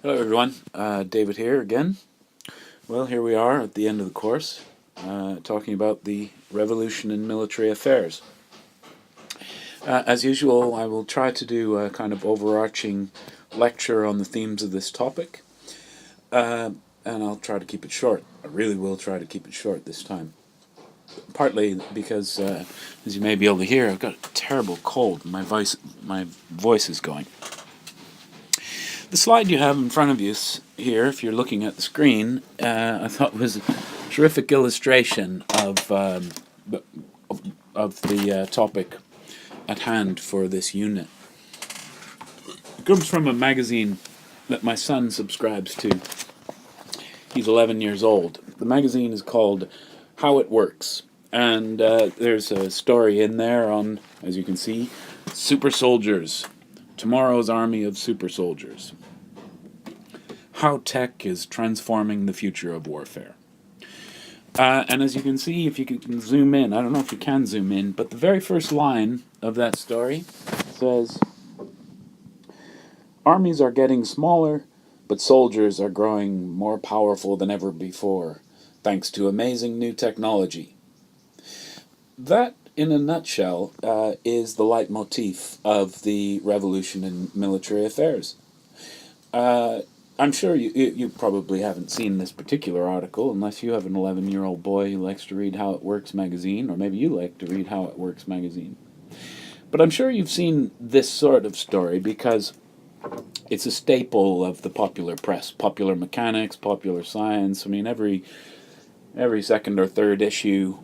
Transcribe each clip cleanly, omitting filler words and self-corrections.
Hello everyone, David here again. Well, here we are at the end of the course, talking about the revolution in military affairs. As usual, I will try to do a kind of overarching lecture on the themes of this topic, and I'll try to keep it short. I really will try to keep it short this time. Partly because, as you may be able to hear, I've got a terrible cold. My voice is going. The slide you have in front of you here, if you're looking at the screen, I thought was a terrific illustration of the topic at hand for this unit. It comes from a magazine that my son subscribes to. He's 11 years old. The magazine is called How It Works, and there's a story in there on, as you can see, super soldiers, tomorrow's army of super soldiers. How tech is transforming the future of warfare. And as you can see, if you can zoom in, I don't know if you can zoom in, but the very first line of that story says, "Armies are getting smaller, but soldiers are growing more powerful than ever before, thanks to amazing new technology." That, in a nutshell, is the leitmotif of the revolution in military affairs. I'm sure you probably haven't seen this particular article unless you have an 11-year-old boy who likes to read How It Works magazine, or maybe you like to read How It Works magazine. But I'm sure you've seen this sort of story because it's a staple of the popular press, popular mechanics, popular science. I mean, every second or third issue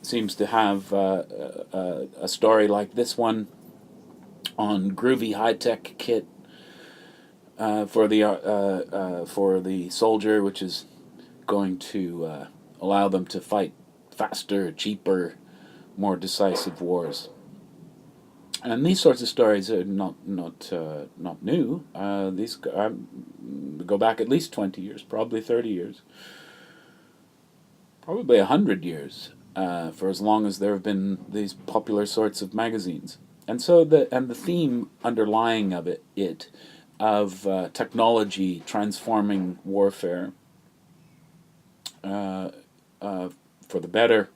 seems to have a story like this one on groovy high-tech kit for the soldier, which is going to allow them to fight faster, cheaper, more decisive wars. And these sorts of stories are not new. These go back at least 20 years, probably 30 years, probably 100 years, for as long as there have been these popular sorts of magazines. And so the theme underlying of technology transforming warfare for the better,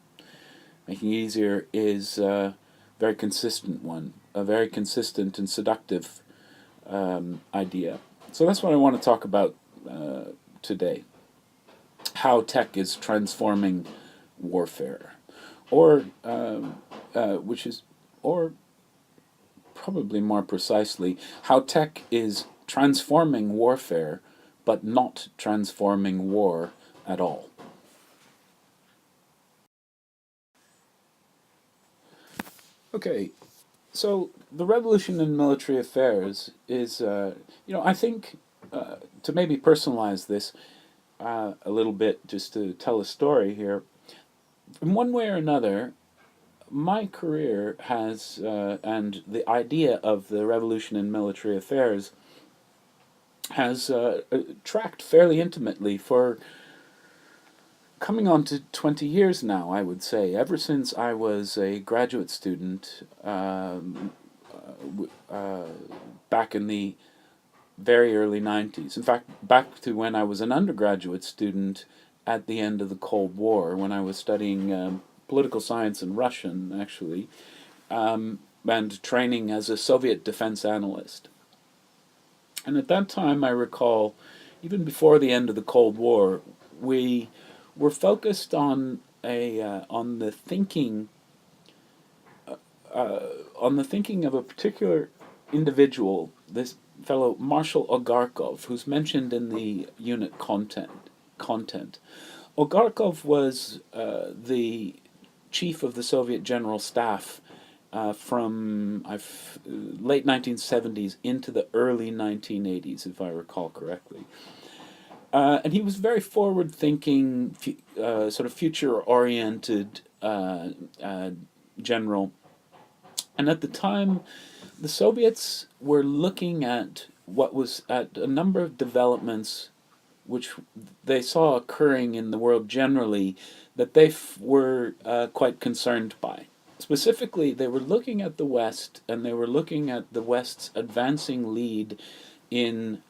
making it easier, is a very consistent one, a very consistent and seductive idea. So that's what I want to talk about today. How tech is transforming warfare, or probably more precisely, how tech is transforming warfare, but not transforming war at all. Okay, so the revolution in military affairs is, I think, to maybe personalize this a little bit, just to tell a story here, in one way or another, my career has, and the idea of the revolution in military affairs has tracked fairly intimately for coming on to 20 years now, I would say, ever since I was a graduate student back in the very early 90s. In fact, back to when I was an undergraduate student at the end of the Cold War, when I was studying political science and Russian, actually, and training as a Soviet defense analyst. And at that time, I recall, even before the end of the Cold War, we were focused on the thinking on the thinking of a particular individual, this fellow Marshal Ogarkov, who's mentioned in the unit content. Ogarkov was the chief of the Soviet General Staff from late 1970s into the early 1980s, if I recall correctly. And he was very forward-thinking, sort of future-oriented general. And at the time, the Soviets were looking at a number of developments which they saw occurring in the world generally that they were quite concerned by. Specifically, they were looking at the West, and they were looking at the West's advancing lead in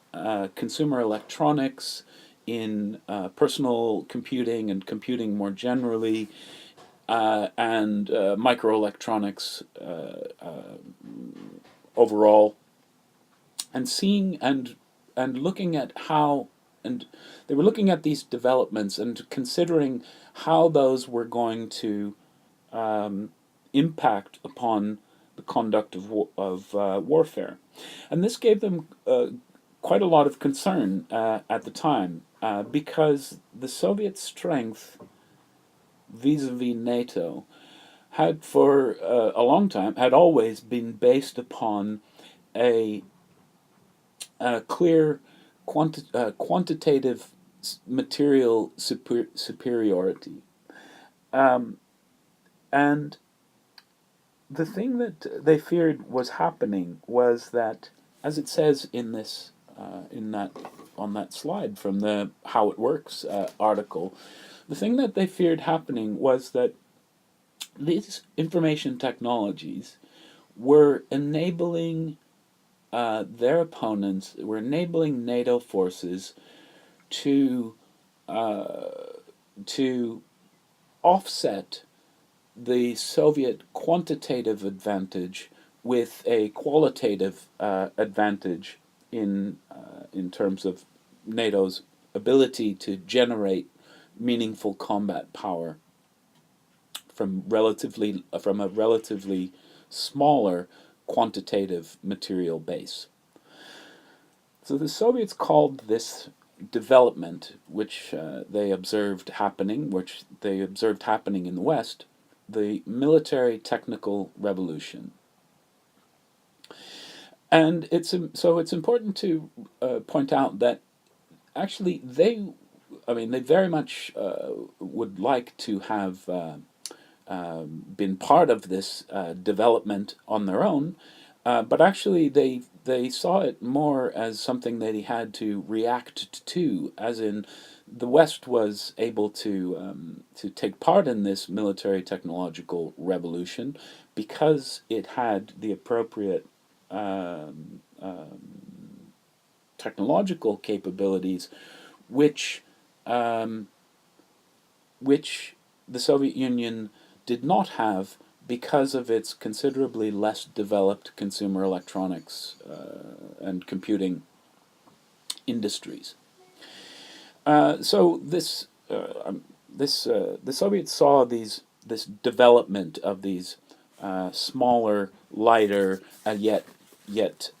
consumer electronics, in personal computing and computing more generally, and microelectronics overall, and seeing and looking at how, and they were looking at these developments and considering how those were going to impact upon the conduct of warfare, and this gave them quite a lot of concern at the time, because the Soviet strength vis-a-vis NATO had for a long time had always been based upon a, a clear quantitative material superiority, and the thing that they feared was happening was that, as it says in this in that on that slide from the How It Works article, the thing that they feared happening was that these information technologies were enabling their opponents, were enabling NATO forces to to offset the Soviet quantitative advantage with a qualitative advantage in terms of NATO's ability to generate meaningful combat power from a relatively smaller quantitative material base. So the Soviets called this development, which they observed happening, in the West, the military technical revolution. And it's important to point out that actually they very much would like to have been part of this development on their own, but actually they saw it more as something that he had to react to, as in the West was able to take part in this military technological revolution because it had the appropriate technological capabilities, which which the Soviet Union did not have because of its considerably less developed consumer electronics and computing industries. So the Soviets saw this development of these smaller, lighter, and yet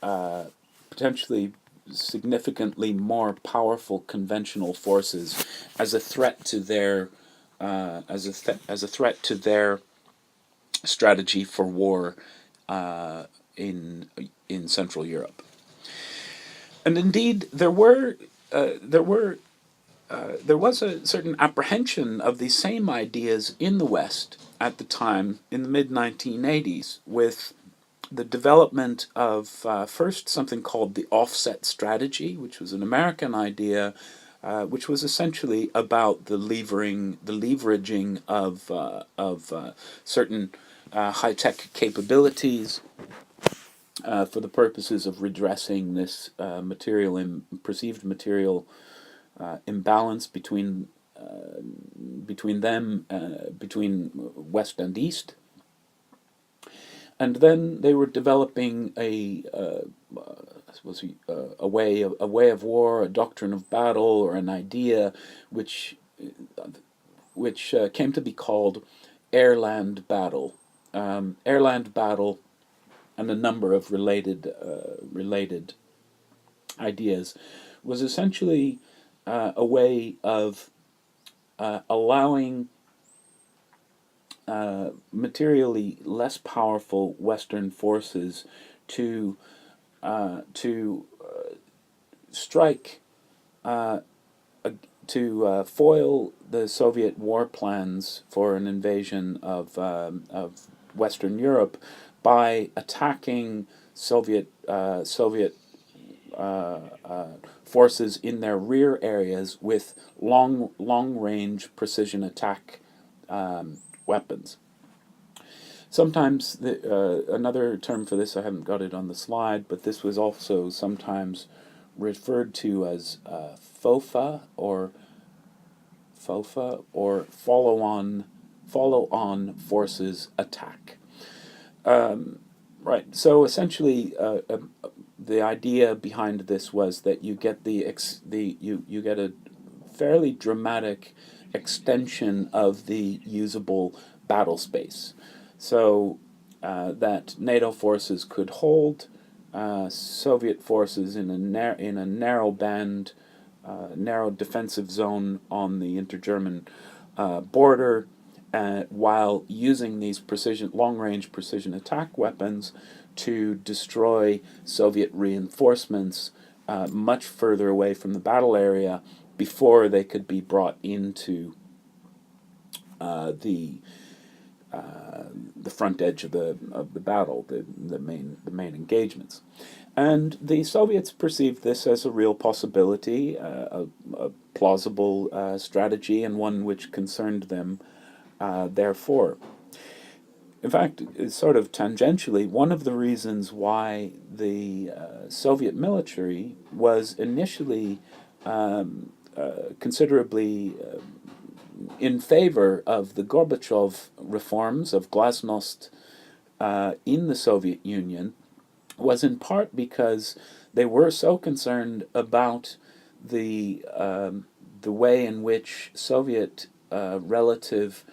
potentially significantly more powerful conventional forces as a threat to their as a threat to their strategy for war in Central Europe. And indeed, there was a certain apprehension of these same ideas in the West at the time, in the mid 1980s, with the development of first something called the offset strategy, which was an American idea, which was essentially about the leveraging of certain high-tech capabilities for the purposes of redressing this perceived material imbalance between between West and East. And then they were developing I suppose a way of war, a doctrine of battle, or an idea which came to be called air-land battle. Air-land battle, and a number of related ideas, was essentially a way of allowing materially less powerful Western forces to strike to foil the Soviet war plans for an invasion of Western Europe by attacking Soviet forces in their rear areas with long range precision attack weapons. Sometimes another term for this, I haven't got it on the slide, but this was also sometimes referred to as FOFA or follow on forces attack. Right. So essentially, the idea behind this was that you get you get a fairly dramatic extension of the usable battle space, so that NATO forces could hold Soviet forces in in a narrow band, narrow defensive zone on the inter-German border, while using these long-range precision attack weapons to destroy Soviet reinforcements much further away from the battle area before they could be brought into the front edge of the battle, the main engagements. And the Soviets perceived this as a real possibility, a plausible strategy, and one which concerned them. Therefore, in fact, sort of tangentially, one of the reasons why the Soviet military was initially considerably in favor of the Gorbachev reforms of glasnost in the Soviet Union was in part because they were so concerned about the way in which Soviet relative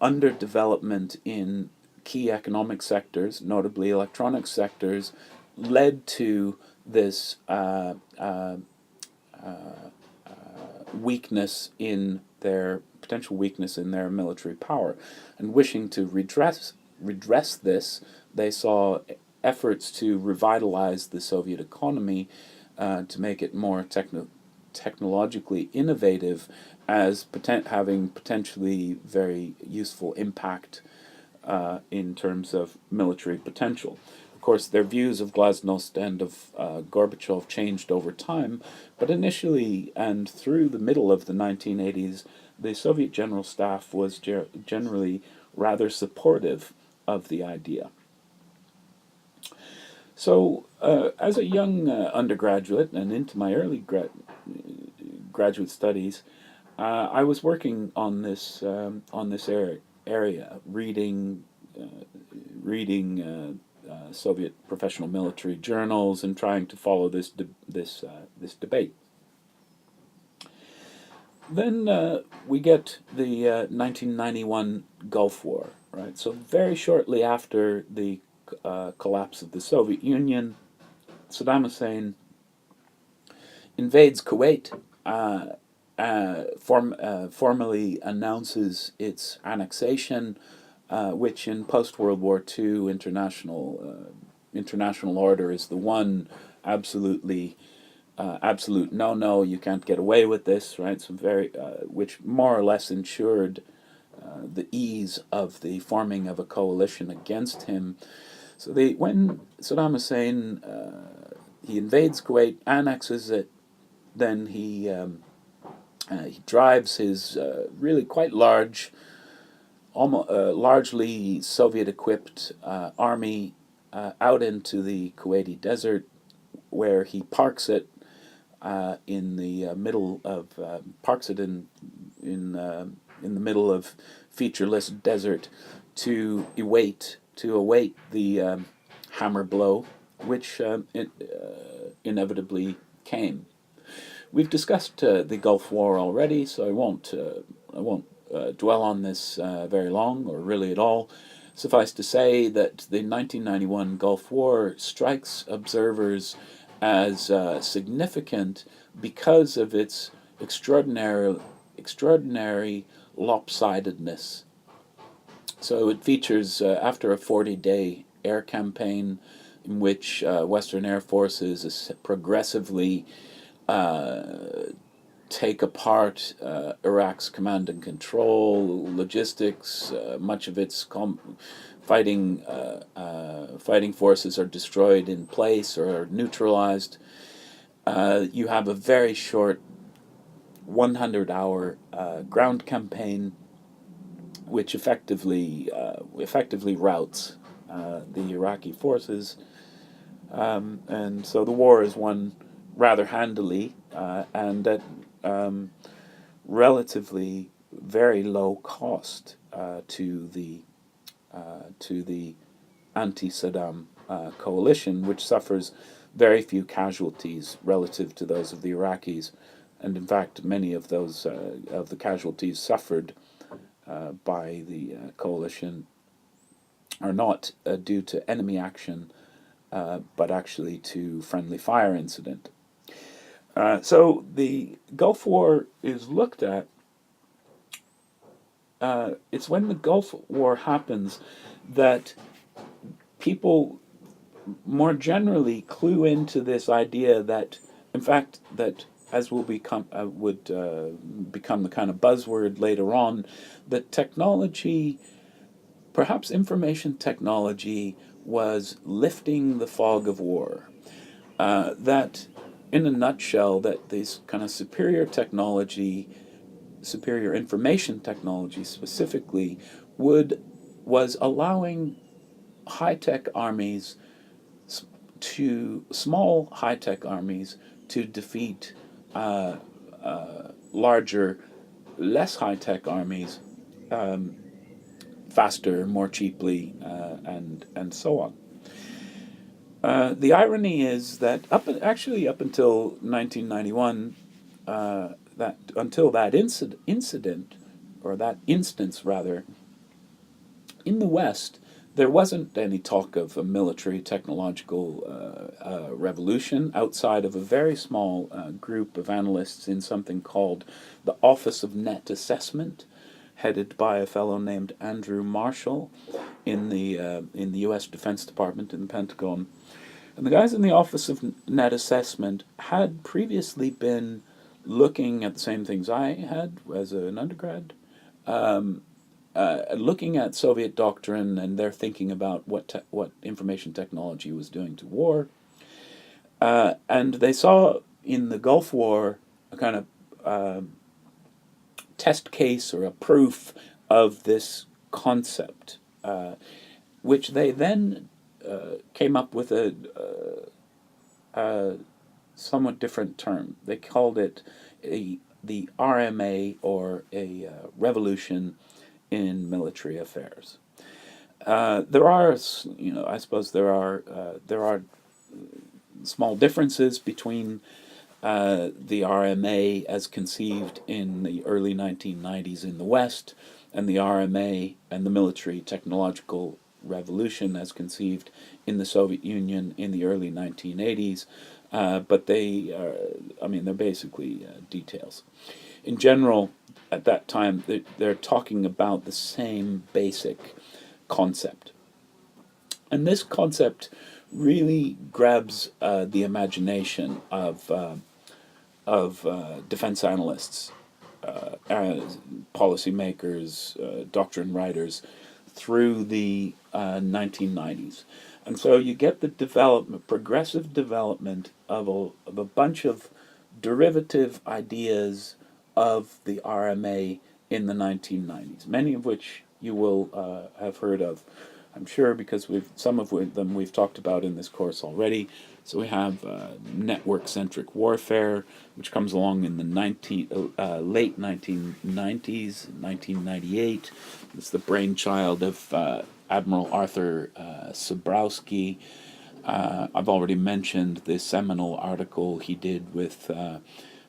underdevelopment in key economic sectors, notably electronic sectors, led to this weakness in their potential weakness in their military power, and wishing to redress this, they saw efforts to revitalize the Soviet economy to make it more technologically innovative as having potentially very useful impact in terms of military potential. Of course, their views of glasnost and of Gorbachev changed over time, but initially and through the middle of the 1980s, the Soviet General Staff was generally rather supportive of the idea. So, as a young undergraduate and into my early graduate studies, I was working on this area, reading Soviet professional military journals and trying to follow this debate. Then we get the 1991 Gulf War, right? So very shortly after the collapse of the Soviet Union, Saddam Hussein invades Kuwait, formally announces its annexation, which in post-World War II international order is the one absolute no, you can't get away with this, right? So which more or less ensured the ease of the forming of a coalition against him. So when Saddam Hussein he invades Kuwait, annexes it, then he drives his really quite largely Soviet-equipped army out into the Kuwaiti desert, where he parks it in the middle of in the middle of featureless desert to await the hammer blow, which inevitably came. We've discussed the Gulf War already, so I won't dwell on this very long, or really at all. Suffice to say that the 1991 Gulf War strikes observers as significant because of its extraordinary lopsidedness. So it features, after a 40-day air campaign in which Western Air Forces progressively take apart Iraq's command and control, logistics, much of its fighting forces are destroyed in place or neutralized. You have a very short 100-hour ground campaign, which effectively routs the Iraqi forces. and so the war is won rather handily and at relatively very low cost to the anti-Saddam coalition, which suffers very few casualties relative to those of the Iraqis, and in fact, many of those of the casualties suffered by the coalition are not due to enemy action, but actually to friendly fire incident. So the Gulf War is looked at. It's when the Gulf War happens that people more generally clue into this idea that, in fact, that as will become would become the kind of buzzword later on, that technology, perhaps information technology, was lifting the fog of war. That, in a nutshell, that this kind of superior technology, superior information technology specifically, was allowing high tech armies to small high tech armies to defeat larger, less high tech armies faster, more cheaply, and so on. The irony is that up until 1991, that until that incident or that instance rather, in the West, there wasn't any talk of a military technological revolution outside of a very small group of analysts in something called the Office of Net Assessment, headed by a fellow named Andrew Marshall in the U.S. Defense Department in the Pentagon. And the guys in the Office of Net Assessment had previously been looking at the same things I had as an undergrad, looking at Soviet doctrine and their thinking about what information technology was doing to war. And they saw in the Gulf War a kind of test case or a proof of this concept, which they then came up with a somewhat different term. They called it the RMA, or a revolution in military affairs. There are, I suppose there are small differences between the RMA as conceived in the early 1990s in the West, and the RMA and the military technological revolution as conceived in the Soviet Union in the early 1980s. But they're basically details. In general, at that time, they're talking about the same basic concept. And this concept really grabs the imagination of defense analysts, policymakers, doctrine writers through the 1990s. And so you get the progressive development of a bunch of derivative ideas of the RMA in the 1990s, many of which you will have heard of, I'm sure, because some of them we've talked about in this course already. So we have network-centric warfare, which comes along in the late 1990s, 1998. It's the brainchild of Admiral Arthur Sabrowski. I've already mentioned the seminal article he did with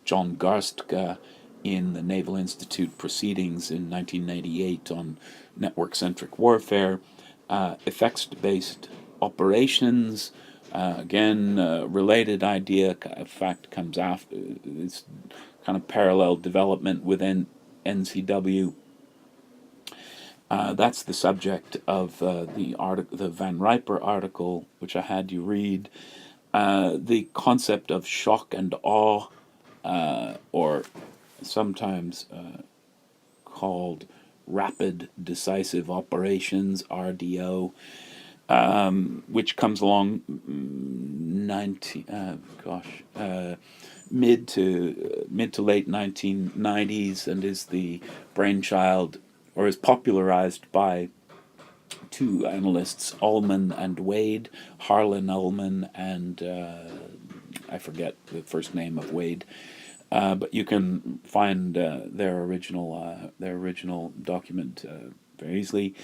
John Garstka in the Naval Institute Proceedings in 1998 on network-centric warfare. Effects-based operations, again, related idea, in fact, comes after. It's kind of parallel development within NCW. That's the subject of the Van Riper article, which I had you read. The concept of shock and awe, or sometimes called rapid decisive operations (RDO), which comes along mid to late 1990s, and is the brainchild, or is popularized by two analysts, Ullman and Wade, Harlan Ullman and I forget the first name of Wade, but you can find their original document very easily.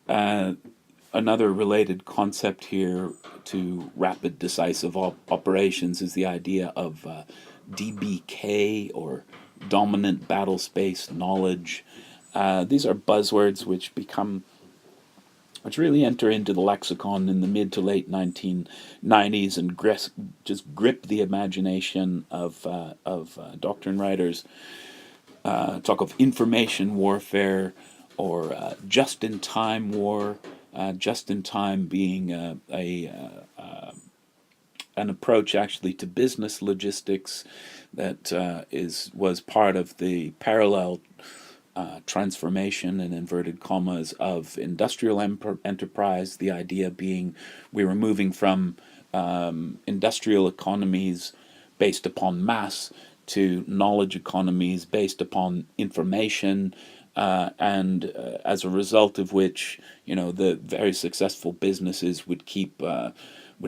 Another related concept here to rapid decisive operations is the idea of DBK, or dominant battle space knowledge. These are buzzwords which really enter into the lexicon in the mid to late 1990s and just grip the imagination of doctrine writers. Talk of information warfare, or just-in-time war. Just-in-time being an approach actually to business logistics that was part of the parallel transformation, in inverted commas, of industrial enterprise. The idea being we were moving from industrial economies based upon mass to knowledge economies based upon information, and as a result of which, the very successful businesses would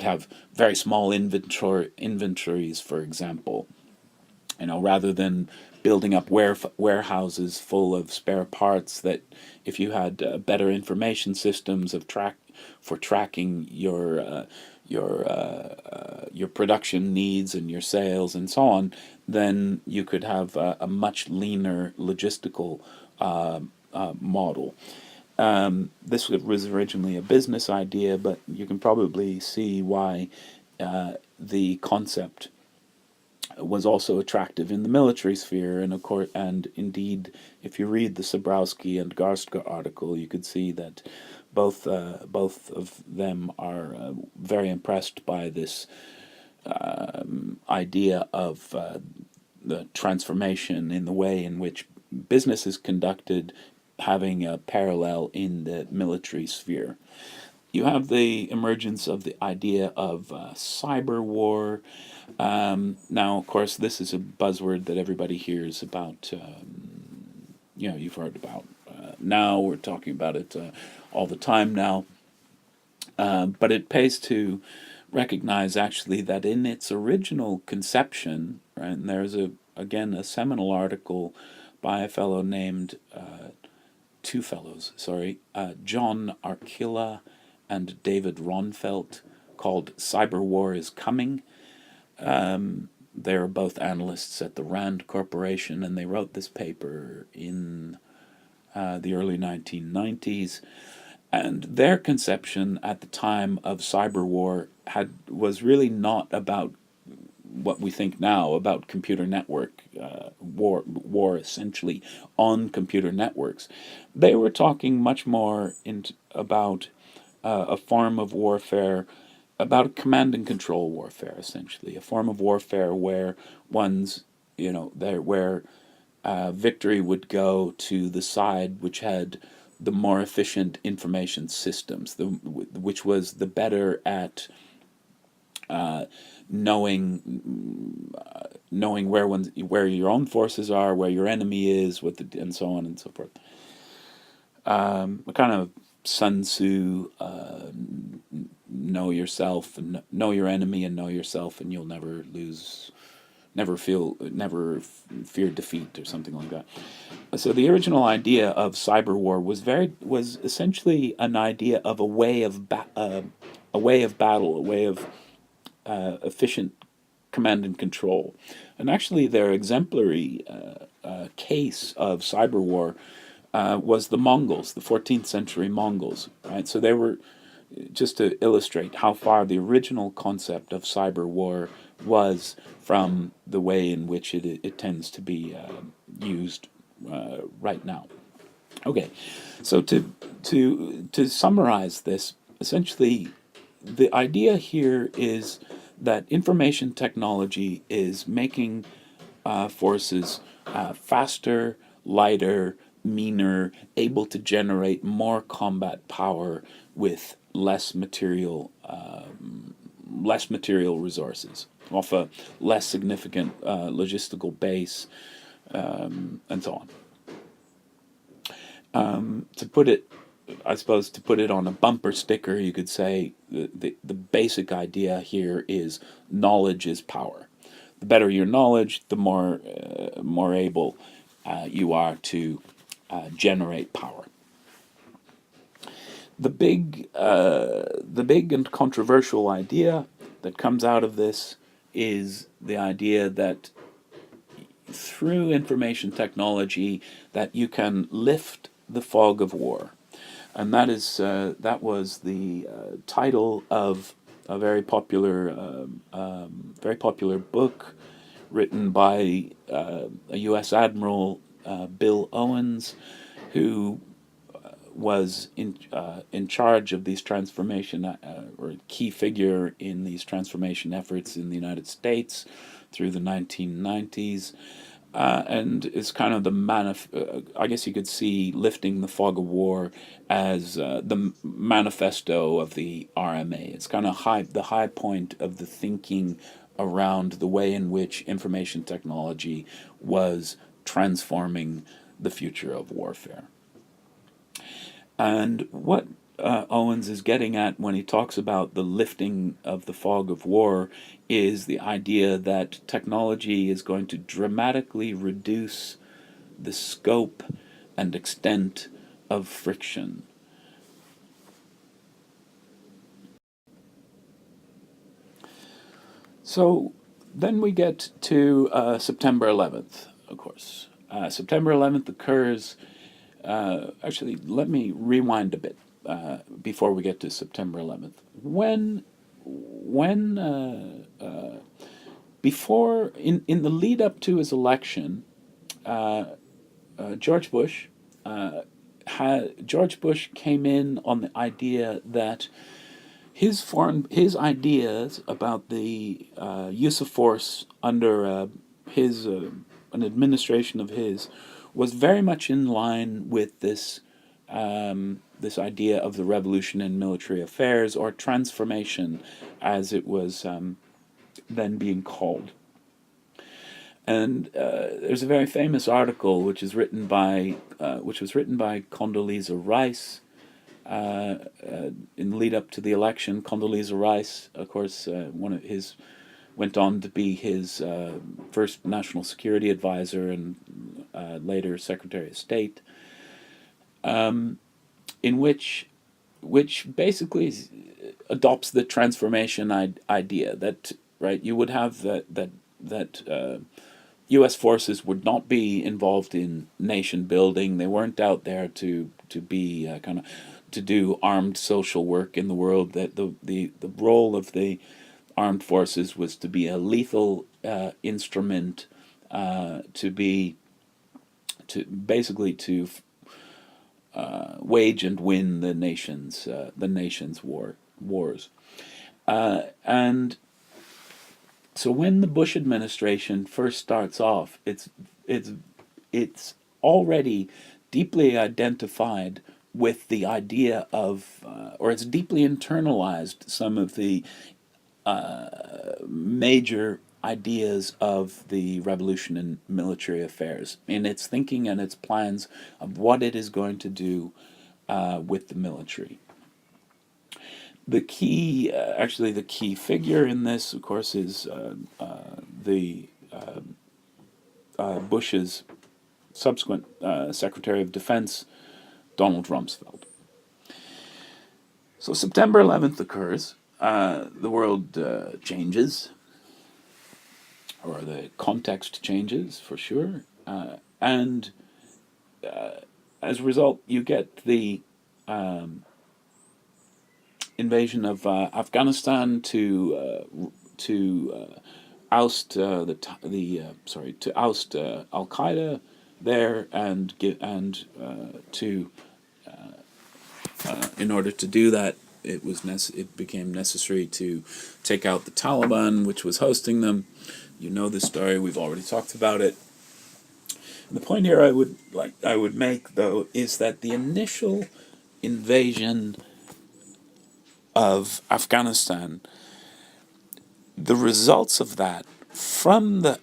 have very small inventories, for example. Rather than building up warehouses full of spare parts, that if you had better information systems for tracking your production needs and your sales and so on, then you could have a much leaner logistical model. This was originally a business idea, but you can probably see why the concept was also attractive in the military sphere, and of course, and indeed, if you read the Sabrowski and Garska article, you could see that both of them are very impressed by this idea of the transformation in the way in which business is conducted, having a parallel in the military sphere. You have the emergence of the idea of cyber war. Now, of course, this is a buzzword that everybody hears about. You've heard about. Now we're talking about it all the time now. But it pays to recognize actually that in its original conception, right, and there's again a seminal article by a fellow named two fellows, sorry, John Arkilla and David Ronfelt, called "Cyber War is Coming." They're both analysts at the Rand Corporation, and they wrote this paper in the early 1990s. And their conception at the time of cyber war was really not about what we think now about computer network war essentially on computer networks. They were talking much more about a form of warfare, about command and control warfare, essentially a form of warfare where victory would go to the side which had the more efficient information systems, which was the better at knowing where your own forces are, where your enemy is, and so on and so forth. A kind of Sun Tzu, know yourself and know your enemy and know yourself, and you'll never lose. Never fear defeat, or something like that. So the original idea of cyber war was essentially an idea of a way of battle, a way of efficient command and control. And actually, their exemplary case of cyber war was the Mongols, the 14th century Mongols. Right, so they were, just to illustrate how far the original concept of cyber war was from the way in which it tends to be used right now. Okay, so to summarize this, essentially, the idea here is that information technology is making forces faster, lighter, meaner, able to generate more combat power with less material resources, off a less significant logistical base, and so on. To put it I suppose to put it on a bumper sticker, you could say the basic idea here is knowledge is power. The better your knowledge, the more able you are to generate power. The big and controversial idea that comes out of this is the idea that through information technology that you can lift the fog of war, and that was the title of a very popular book written by a U.S. Admiral, Bill Owens, who was in charge of these transformation or a key figure in these transformation efforts in the United States through the 1990s. And it's kind of I guess you could see lifting the fog of war as the manifesto of the RMA. It's kind of the high point of the thinking around the way in which information technology was transforming the future of warfare. And what Owens is getting at when he talks about the lifting of the fog of war is the idea that technology is going to dramatically reduce the scope and extent of friction. So then we get to September 11th, of course. September 11th occurs. Actually, let me rewind a bit before we get to September 11th. When before in the lead up to his election, George Bush George Bush came in on the idea that his ideas about the use of force under his an administration of his was very much in line with this idea of the revolution in military affairs, or transformation, as it was then being called. And there's a very famous article which was written by Condoleezza Rice in the lead up to the election. Condoleezza Rice, of course, went on to be his first national security advisor and later Secretary of State, in which basically adopts the transformation idea that, right, you would have that U.S. forces would not be involved in nation building. They weren't out there to be to do armed social work in the world. That the role of the armed forces was to be a lethal instrument, to basically to wage and win the nation's wars. And so when the Bush administration first starts off, it's already deeply identified with the idea of, or it's deeply internalized some of the major ideas of the revolution in military affairs in its thinking and its plans of what it is going to do with the military. The key, the key figure in this, of course, is the Bush's subsequent Secretary of Defense, Donald Rumsfeld. So September 11th occurs. The world changes, or the context changes for sure, and as a result, you get the invasion of Afghanistan to oust to oust Al Qaeda there, and to in order to do that, it became necessary to take out the Taliban, which was hosting them. You know the story; we've already talked about it. And the point here I would make, though, is that the initial invasion of Afghanistan, the results of that, from the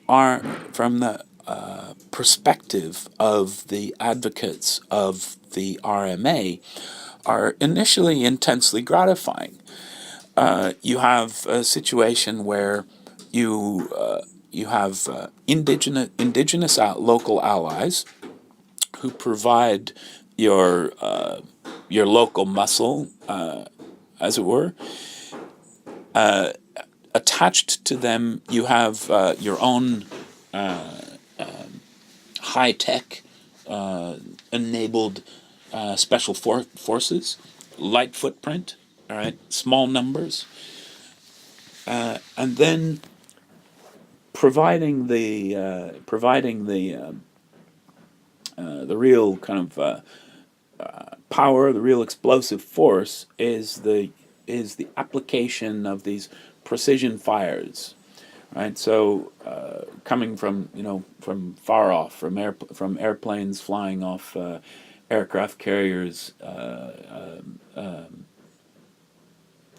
perspective of the advocates of the RMA, are initially intensely gratifying. You have a situation where you have local allies who provide your local muscle, as it were. Attached to them, you have your own high tech enabled special forces, light footprint, all right, small numbers, and then providing the real kind of power, the real explosive force is the application of these precision fires, right? So coming from from far off, from airplanes flying off aircraft carriers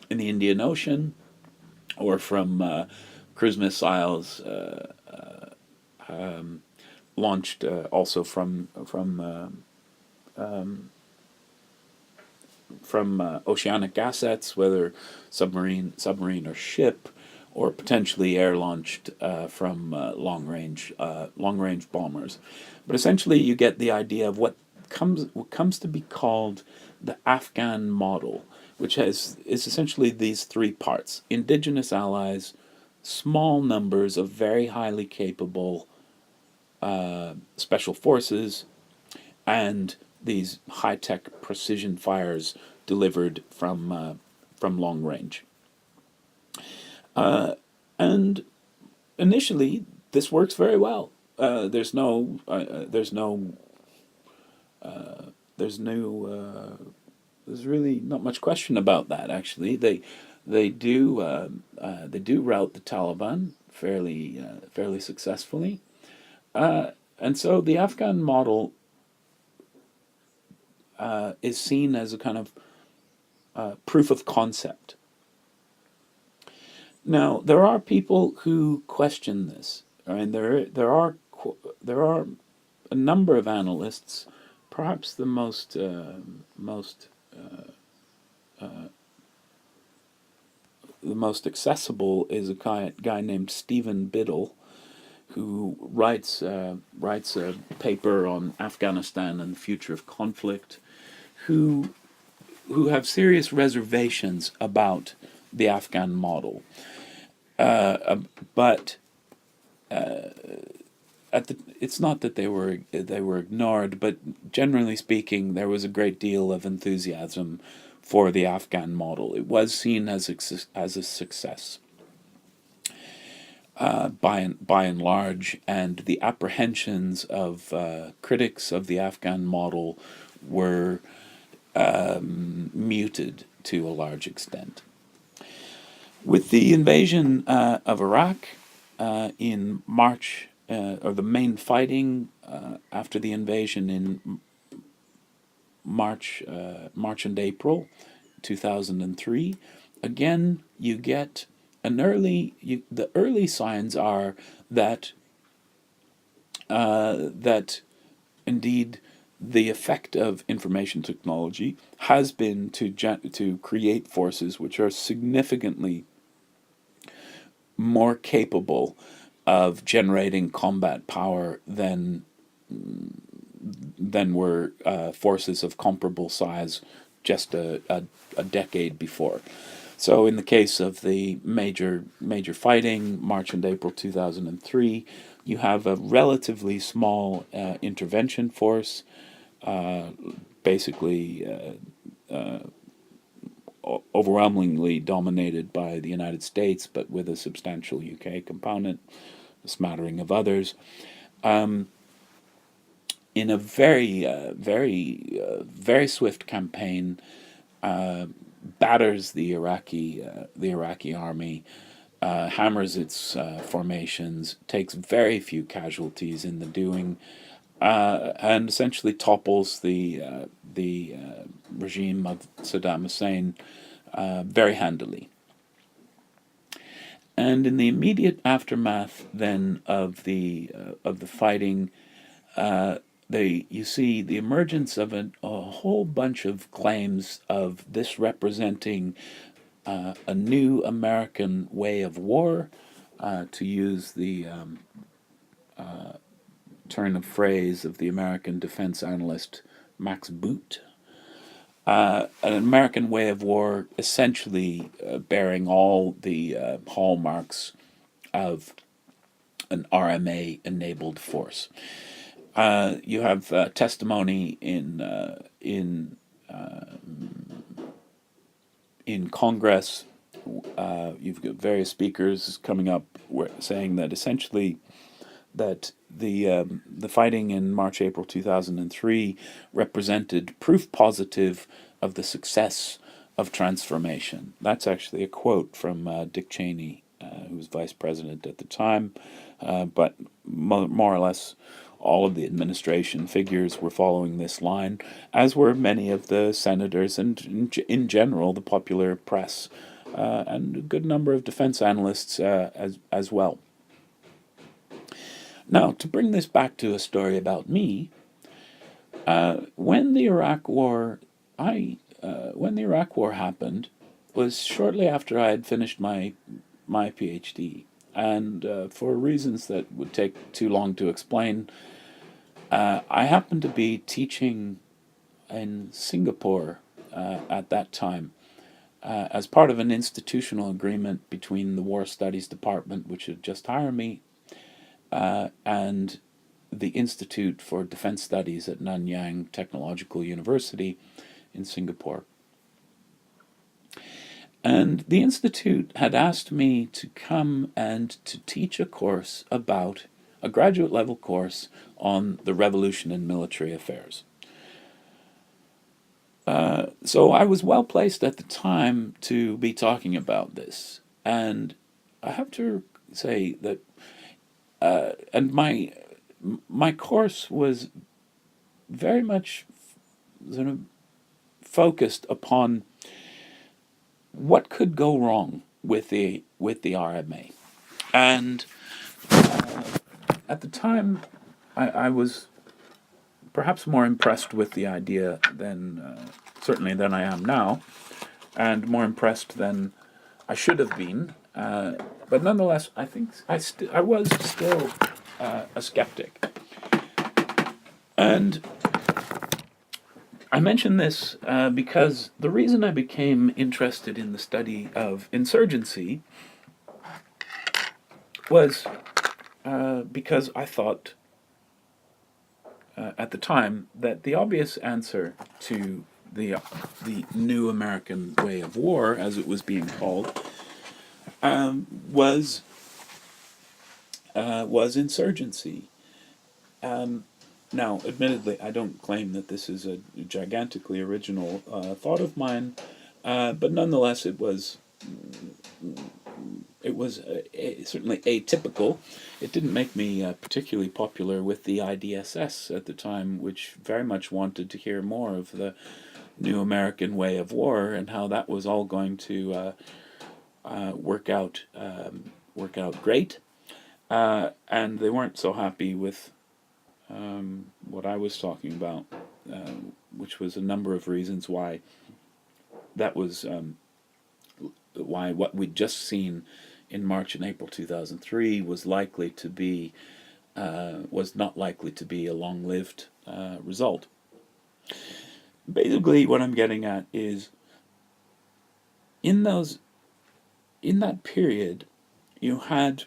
in the Indian Ocean, or from cruise missiles launched also from oceanic assets, whether submarine or ship, or potentially air launched from long range bombers. But essentially, you get the idea of what comes to be called the Afghan model, which is essentially these three parts: indigenous allies, small numbers of very highly capable special forces, and these high tech precision fires delivered from long range. And initially, this works very well. There's no there's really not much question about that. Actually, they do rout the Taliban fairly successfully, and so the Afghan model is seen as a kind of proof of concept. Now, there are people who question this. I mean, there are a number of analysts. Perhaps the most accessible is a guy named Stephen Biddle, who writes a paper on Afghanistan and the future of conflict, who have serious reservations about the Afghan model. But it's not that they were ignored, but generally speaking, there was a great deal of enthusiasm for the Afghan model. It was seen as a success by and large, and the apprehensions of critics of the Afghan model were muted to a large extent. With the invasion of Iraq in March, or the main fighting after the invasion in March and April 2003, again you get the early signs are that that indeed the effect of information technology has been to create forces which are significantly more capable of generating combat power than were forces of comparable size just a decade before. So, in the case of the major fighting, March and April 2003, you have a relatively small intervention force, basically overwhelmingly dominated by the United States, but with a substantial UK component, a smattering of others, in a very swift campaign, batters the Iraqi army, hammers its formations, takes very few casualties in the doing, and essentially topples the regime of Saddam Hussein very handily. And in the immediate aftermath then of the fighting, you see the emergence of a whole bunch of claims of this representing a new American way of war, to use the turn of phrase of the American defense analyst Max Boot. An American way of war essentially bearing all the hallmarks of an RMA enabled force. You have testimony in Congress. You've got various speakers coming up saying that essentially that the fighting in March April 2003 represented proof positive of the success of transformation. That's actually a quote from Dick Cheney, who was vice president at the time, but more or less all of the administration figures were following this line, as were many of the senators and in general the popular press, and a good number of defense analysts as well. Now, to bring this back to a story about me, when the Iraq War happened, was shortly after I had finished my PhD, and for reasons that would take too long to explain, I happened to be teaching in Singapore at that time, as part of an institutional agreement between the War Studies Department, which had just hired me, and the Institute for Defense Studies at Nanyang Technological University in Singapore. And the Institute had asked me to come and to teach a course about a graduate level course on the revolution in military affairs. So I was well placed at the time to be talking about this. And I have to say that, and my course was very much sort of focused upon what could go wrong with the RMA. And at the time, I was perhaps more impressed with the idea certainly than I am now, and more impressed than I should have been. But nonetheless, I think I was still a skeptic. And I mention this because the reason I became interested in the study of insurgency was because I thought at the time that the obvious answer to the new American way of war, as it was being called, was insurgency. Now, admittedly, I don't claim that this is a gigantically original thought of mine, but nonetheless, it was certainly atypical. It didn't make me particularly popular with the IDSS at the time, which very much wanted to hear more of the new American way of war and how that was all going to work out great, and they weren't so happy with what I was talking about, which was a number of reasons why that was why what we'd just seen in March and April 2003 was not likely to be a long-lived result. Basically, what I'm getting at is in that period, you had.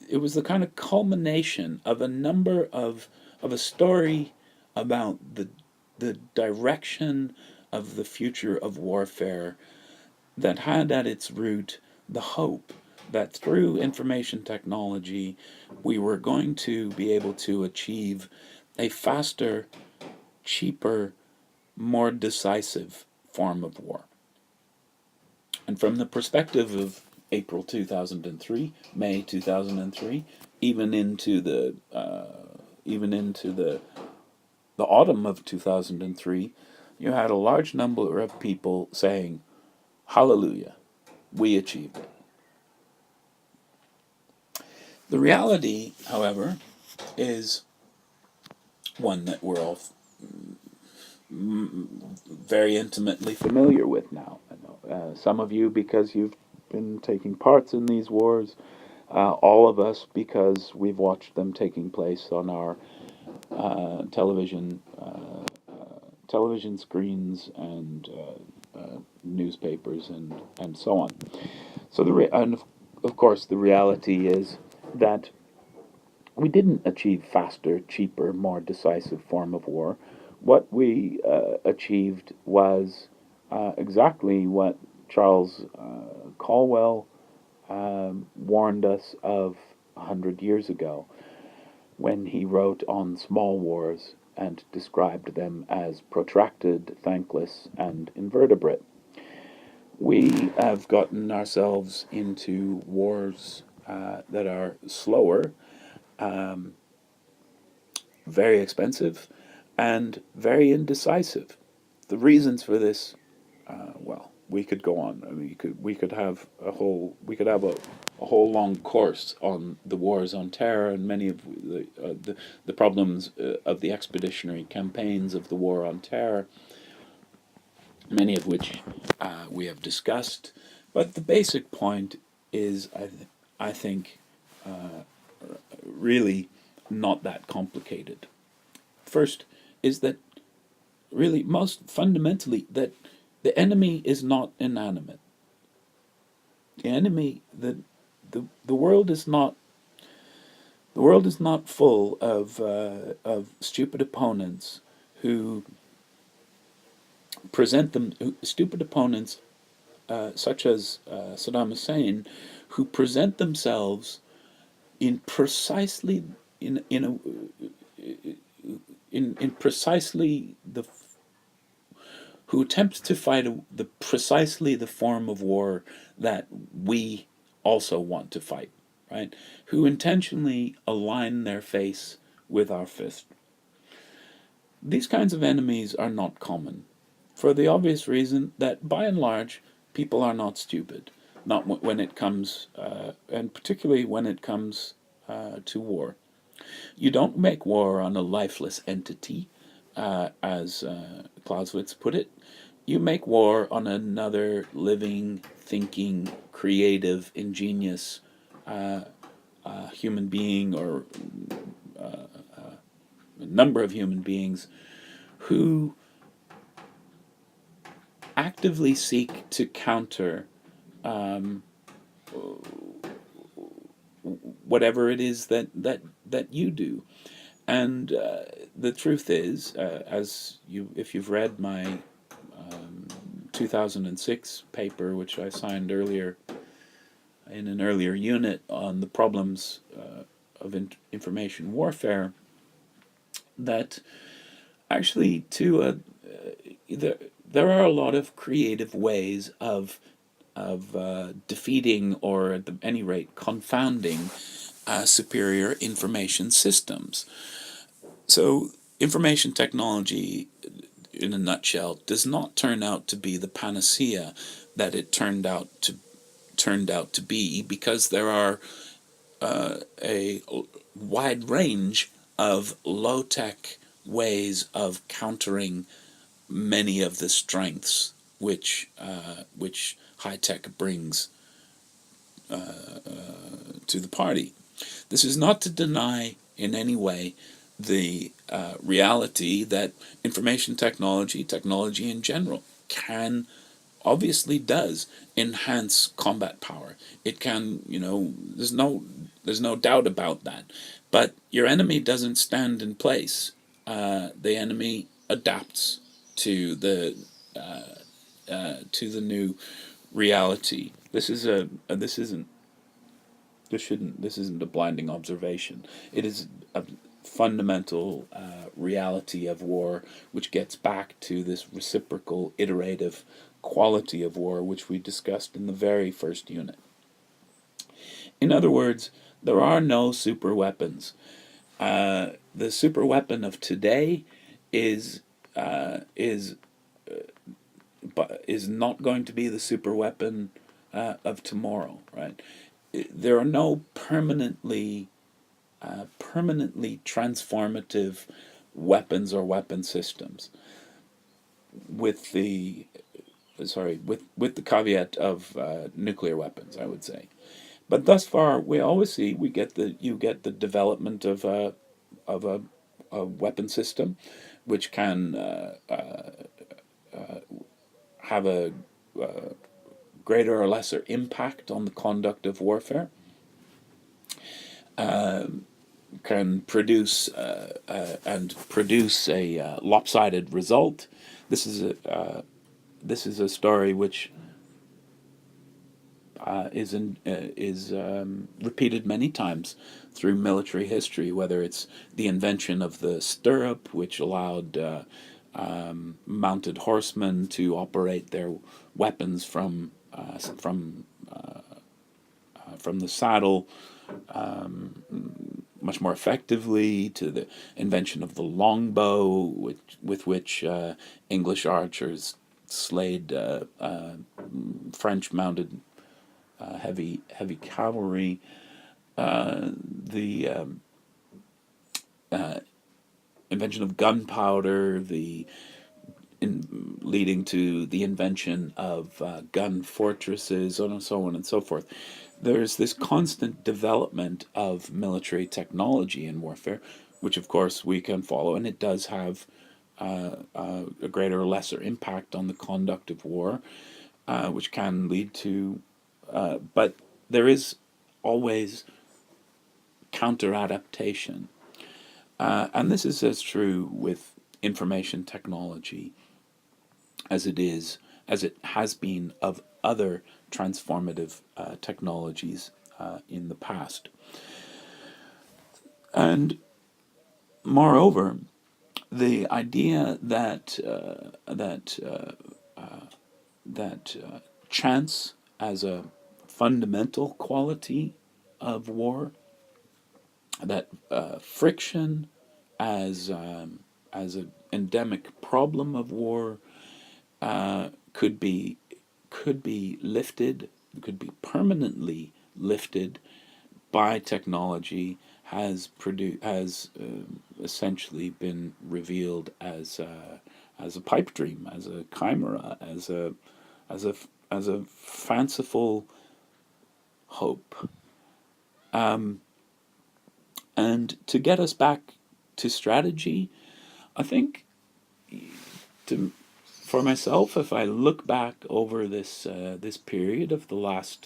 It was the kind of culmination of a story about the direction of the future of warfare that had at its root the hope that through information technology we were going to be able to achieve a faster, cheaper, more decisive form of war. And from the perspective of April 2003, May 2003, even into the autumn of 2003, you had a large number of people saying, "Hallelujah, we achieved it." The reality, however, is one that we're all very intimately familiar with now. Some of you because you've been taking parts in these wars, all of us because we've watched them taking place on our television screens and newspapers and so on. So and of course the reality is that we didn't achieve faster, cheaper, more decisive form of war. What we achieved was exactly what Charles Caldwell warned us of 100 years ago when he wrote on small wars and described them as protracted, thankless, and invertebrate. We have gotten ourselves into wars that are slower, very expensive, and very indecisive. The reasons for this, well, we could go on. I mean, we could have a whole long course on the wars on terror and many of the problems of the expeditionary campaigns of the war on terror, many of which we have discussed. But the basic point is, I think, really not that complicated. First is that really most fundamentally that the enemy is not inanimate. The enemy the world is not full of stupid opponents who stupid opponents such as Saddam Hussein, who present themselves in precisely in a in precisely the who attempts to fight the precisely the form of war that we also want to fight, right? Who intentionally align their face with our fist. These kinds of enemies are not common, for the obvious reason that, by and large, people are not stupid. Not when it comes, and particularly when it comes to war. You don't make war on a lifeless entity, as Clausewitz put it. You make war on another living, thinking, creative, ingenious human being, or a number of human beings who actively seek to counter whatever it is that you do. And the truth is, if you've read my 2006 paper, which I signed earlier in an earlier unit on the problems of information warfare, that actually there are a lot of creative ways of defeating, or at any rate confounding, superior information systems. So information technology, in a nutshell, does not turn out to be the panacea that it turned out to be, because there are a wide range of low tech ways of countering many of the strengths which high tech brings to the party. This is not to deny in any way the reality that information technology in general, obviously does enhance combat power. It can, there's no doubt about that. But your enemy doesn't stand in place. The enemy adapts to the new reality. This isn't a blinding observation. It is a fundamental reality of war, which gets back to this reciprocal, iterative quality of war, which we discussed in the very first unit. In other words, there are no super weapons. The super weapon of today is not going to be the super weapon of tomorrow, right? There are no permanently permanently transformative weapons or weapon systems, with the with the caveat of nuclear weapons, I would say. But thus far, we always see you get the development of a weapon system, which can have a greater or lesser impact on the conduct of warfare, can produce and produce a lopsided result. This is a story which is repeated many times through military history. Whether it's the invention of the stirrup, which allowed mounted horsemen to operate their weapons from the saddle much more effectively, to the invention of the longbow, with which English archers slayed French mounted heavy cavalry. The invention of gunpowder, leading to the invention of gun fortresses, and so on and so forth. There's this constant development of military technology in warfare, which of course we can follow, and it does have a greater or lesser impact on the conduct of war, which can lead to. But there is always counter adaptation, and this is as true with information technology as it has been of other transformative technologies in the past. And moreover, the idea that chance as a fundamental quality of war, that friction as an endemic problem of war, could be lifted, could be permanently lifted by technology, has essentially been revealed as a pipe dream, as a chimera, as a as a fanciful hope. And to get us back to strategy, I think, to for myself, if I look back over this period of the last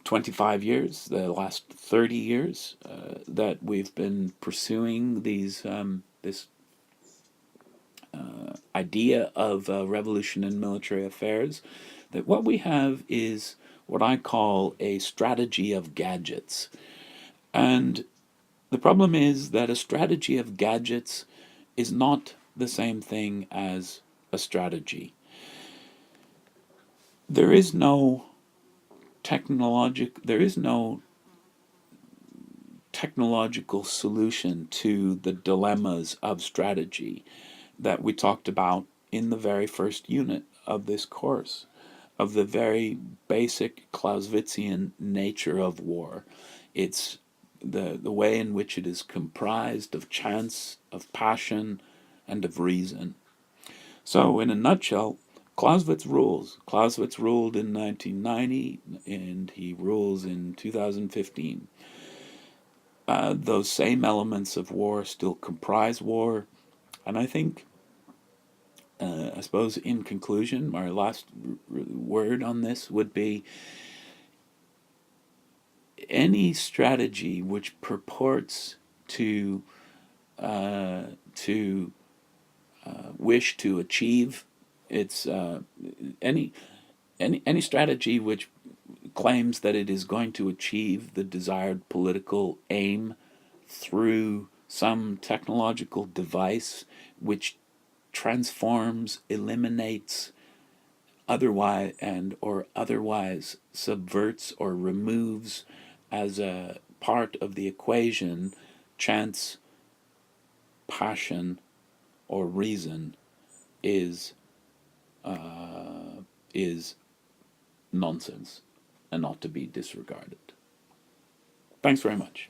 25 years, the last 30 years, that we've been pursuing this idea of revolution in military affairs, that what we have is what I call a strategy of gadgets. And the problem is that a strategy of gadgets is not the same thing as a strategy. There is no technological solution to the dilemmas of strategy that we talked about in the very first unit of this course, of the very basic Clausewitzian nature of war. It's the way in which it is comprised of chance, of passion, and of reason. So, in a nutshell, Clausewitz rules. Clausewitz ruled in 1990, and he rules in 2015. Those same elements of war still comprise war, and I think, I suppose, in conclusion, my last word on this would be: any strategy which purports to wish to achieve its any strategy which claims that it is going to achieve the desired political aim through some technological device which transforms, eliminates, otherwise subverts or removes as a part of the equation chance, passion, or reason, is nonsense and not to be disregarded. Thanks very much.